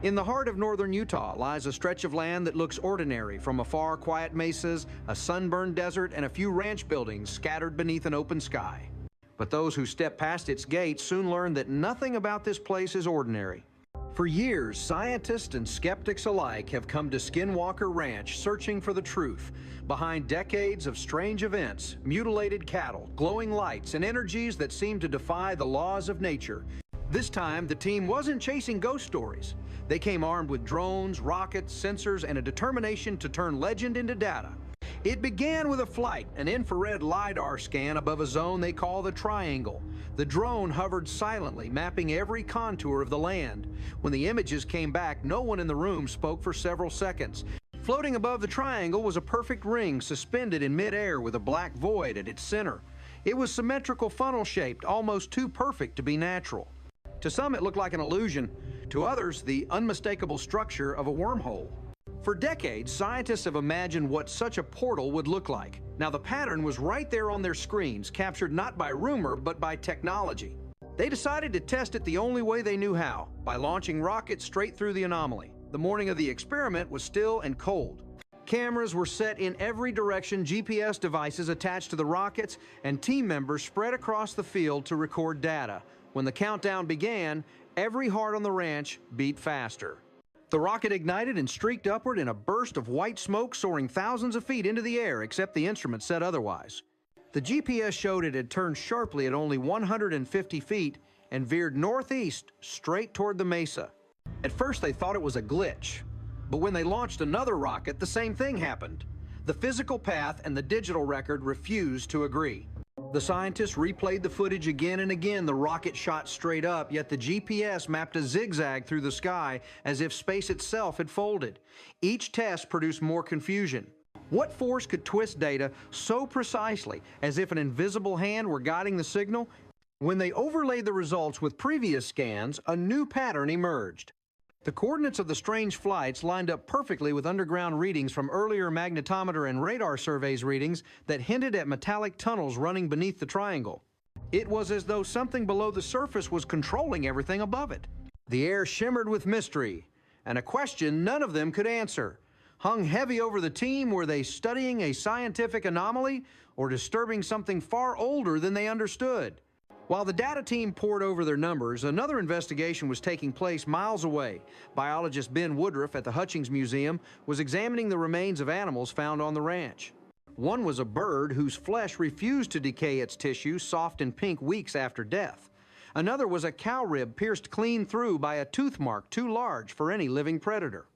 In the heart of northern Utah lies a stretch of land that looks ordinary from afar: quiet mesas, a sunburned desert, and a few ranch buildings scattered beneath an open sky. But those who step past its gates soon learn that nothing about this place is ordinary. For years, scientists and skeptics alike have come to Skinwalker Ranch searching for the truth behind decades of strange events, mutilated cattle, glowing lights, and energies that seem to defy the laws of nature. This time, the team wasn't chasing ghost stories. They came armed with drones, rockets, sensors, and a determination to turn legend into data. It began with a flight, an infrared LiDAR scan above a zone they call the Triangle. The drone hovered silently, mapping every contour of the land. When the images came back, no one in the room spoke for several seconds. Floating above the Triangle was a perfect ring suspended in midair with a black void at its center. It was symmetrical, funnel-shaped, almost too perfect to be natural. To some, it looked like an illusion. To others, the unmistakable structure of a wormhole. For decades, scientists have imagined what such a portal would look like. Now, the pattern was right there on their screens, captured not by rumor, but by technology. They decided to test it the only way they knew how, by launching rockets straight through the anomaly. The morning of the experiment was still and cold. Cameras were set in every direction, GPS devices attached to the rockets, and team members spread across the field to record data. When the countdown began, every heart on the ranch beat faster. The rocket ignited and streaked upward in a burst of white smoke, soaring thousands of feet into the air, except the instrument said otherwise. The GPS showed it had turned sharply at only 150 feet and veered northeast straight toward the mesa. At first, they thought it was a glitch, but when they launched another rocket, the same thing happened. The physical path and the digital record refused to agree. The scientists replayed the footage again and again. The rocket shot straight up, yet the GPS mapped a zigzag through the sky as if space itself had folded. Each test produced more confusion. What force could twist data so precisely, as if an invisible hand were guiding the signal? When they overlaid the results with previous scans, a new pattern emerged. The coordinates of the strange flights lined up perfectly with underground readings from earlier magnetometer and radar surveys readings that hinted at metallic tunnels running beneath the Triangle. It was as though something below the surface was controlling everything above it. The air shimmered with mystery, and a question none of them could answer hung heavy over the team. Were they studying a scientific anomaly or disturbing something far older than they understood? While the data team pored over their numbers, another investigation was taking place miles away. Biologist Ben Woodruff at the Hutchings Museum was examining the remains of animals found on the ranch. One was a bird whose flesh refused to decay its tissue, soft and pink, weeks after death. Another was a cow rib pierced clean through by a tooth mark too large for any living predator.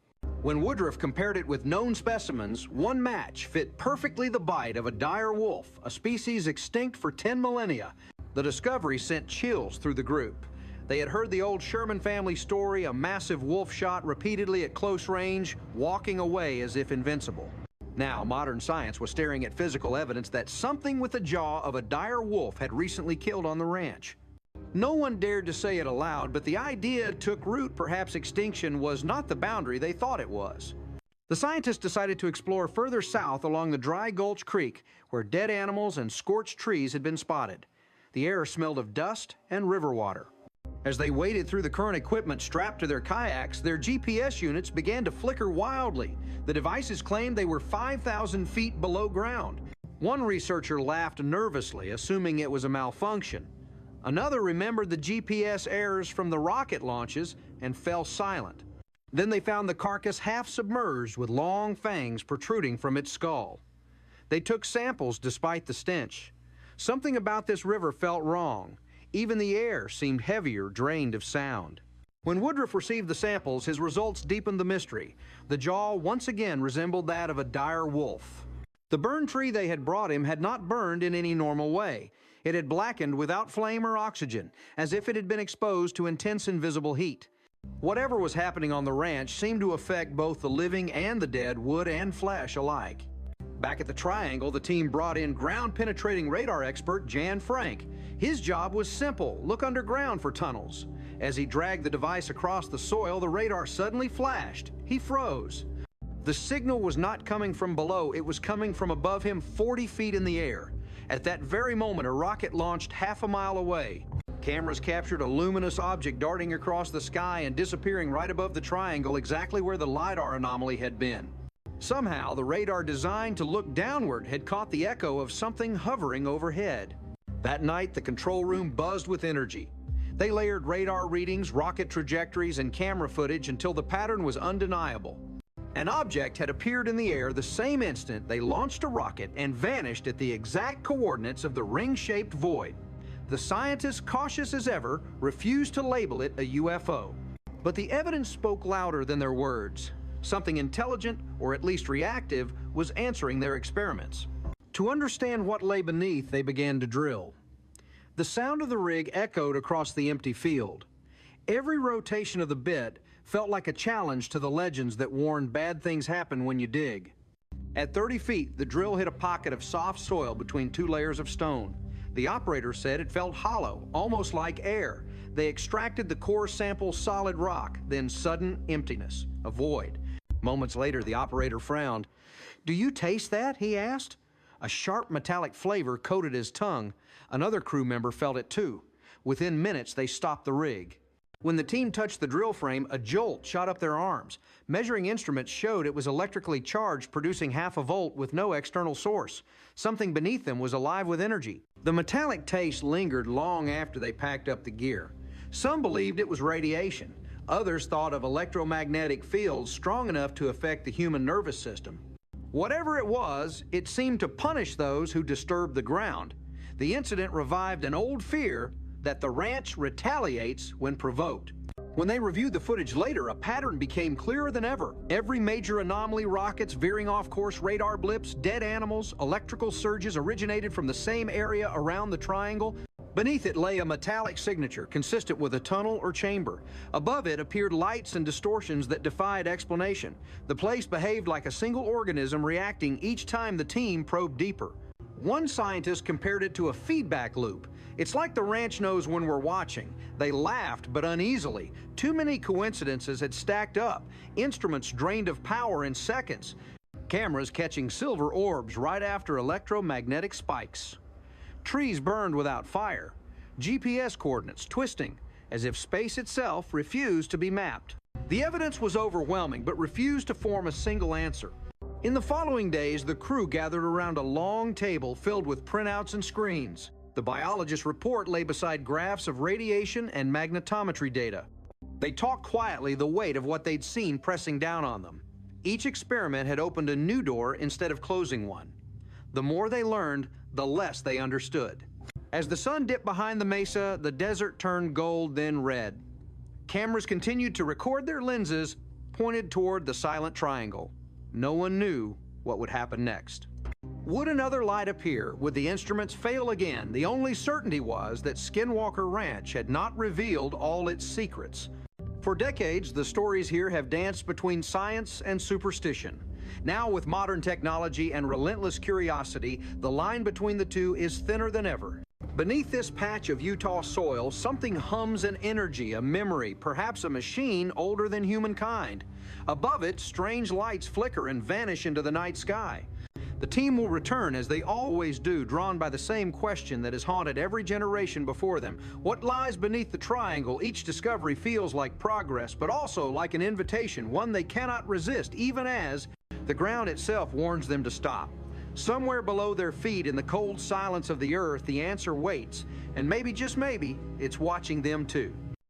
When Woodruff compared it with known specimens, one match fit perfectly the bite of a dire wolf, a species extinct for 10 millennia. The discovery sent chills through the group. They had heard the old Sherman family story, a massive wolf shot repeatedly at close range, walking away as if invincible. Now, modern science was staring at physical evidence that something with the jaw of a dire wolf had recently killed on the ranch. No one dared to say it aloud, but the idea took root. Perhaps extinction was not the boundary they thought it was. The scientists decided to explore further south along the Dry Gulch Creek, where dead animals and scorched trees had been spotted. The air smelled of dust and river water. As they waded through the current equipment strapped to their kayaks, their GPS units began to flicker wildly. The devices claimed they were 5,000 feet below ground. One researcher laughed nervously, assuming it was a malfunction. Another remembered the GPS errors from the rocket launches and fell silent. Then they found the carcass half submerged with long fangs protruding from its skull. They took samples despite the stench. Something about this river felt wrong. Even the air seemed heavier, drained of sound. When Woodruff received the samples, his results deepened the mystery. The jaw once again resembled that of a dire wolf. The burned tree they had brought him had not burned in any normal way. It had blackened without flame or oxygen, as if it had been exposed to intense invisible heat. Whatever was happening on the ranch seemed to affect both the living and the dead, wood and flesh alike. Back at the Triangle, the team brought in ground-penetrating radar expert Jan Frank. His job was simple: look underground for tunnels. As he dragged the device across the soil, the radar suddenly flashed. He froze. The signal was not coming from below, it was coming from above him 40 feet in the air. At that very moment, a rocket launched half a mile away. Cameras captured a luminous object darting across the sky and disappearing right above the triangle, exactly where the LiDAR anomaly had been. Somehow, the radar designed to look downward had caught the echo of something hovering overhead. That night, the control room buzzed with energy. They layered radar readings, rocket trajectories, and camera footage until the pattern was undeniable. An object had appeared in the air the same instant they launched a rocket and vanished at the exact coordinates of the ring-shaped void. The scientists, cautious as ever, refused to label it a UFO. But the evidence spoke louder than their words. Something intelligent, or at least reactive, was answering their experiments. To understand what lay beneath, they began to drill. The sound of the rig echoed across the empty field. Every rotation of the bit felt like a challenge to the legends that warned bad things happen when you dig. At 30 feet, the drill hit a pocket of soft soil between two layers of stone. The operator said it felt hollow, almost like air. They extracted the core sample solid rock, then sudden emptiness, a void. Moments later, the operator frowned. "Do you taste that?" he asked. A sharp metallic flavor coated his tongue. Another crew member felt it too. Within minutes, they stopped the rig. When the team touched the drill frame, a jolt shot up their arms. Measuring instruments showed it was electrically charged, producing half a volt with no external source. Something beneath them was alive with energy. The metallic taste lingered long after they packed up the gear. Some believed it was radiation. Others thought of electromagnetic fields strong enough to affect the human nervous system. Whatever it was, it seemed to punish those who disturbed the ground. The incident revived an old fear that the ranch retaliates when provoked. When they reviewed the footage later, a pattern became clearer than ever. Every major anomaly, rockets, veering off course radar blips, dead animals, electrical surges originated from the same area around the triangle. Beneath it lay a metallic signature consistent with a tunnel or chamber. Above it appeared lights and distortions that defied explanation. The place behaved like a single organism, reacting each time the team probed deeper. One scientist compared it to a feedback loop. It's like the ranch knows when we're watching. They laughed, but uneasily. Too many coincidences had stacked up. Instruments drained of power in seconds. Cameras catching silver orbs right after electromagnetic spikes. Trees burned without fire. GPS coordinates twisting, as if space itself refused to be mapped. The evidence was overwhelming, but refused to form a single answer. In the following days, the crew gathered around a long table filled with printouts and screens. The biologist's report lay beside graphs of radiation and magnetometry data. They talked quietly, the weight of what they'd seen pressing down on them. Each experiment had opened a new door instead of closing one. The more they learned, the less they understood. As the sun dipped behind the mesa, the desert turned gold, then red. Cameras continued to record their lenses pointed toward the silent triangle. No one knew what would happen next. Would another light appear? Would the instruments fail again? The only certainty was that Skinwalker Ranch had not revealed all its secrets. For decades, the stories here have danced between science and superstition. Now, with modern technology and relentless curiosity, the line between the two is thinner than ever. Beneath this patch of Utah soil, something hums an energy, a memory, perhaps a machine older than humankind. Above it, strange lights flicker and vanish into the night sky. The team will return, as they always do, drawn by the same question that has haunted every generation before them. What lies beneath the triangle? Each discovery feels like progress, but also like an invitation, one they cannot resist, even as the ground itself warns them to stop. Somewhere below their feet, in the cold silence of the earth, the answer waits, and maybe, just maybe, it's watching them too.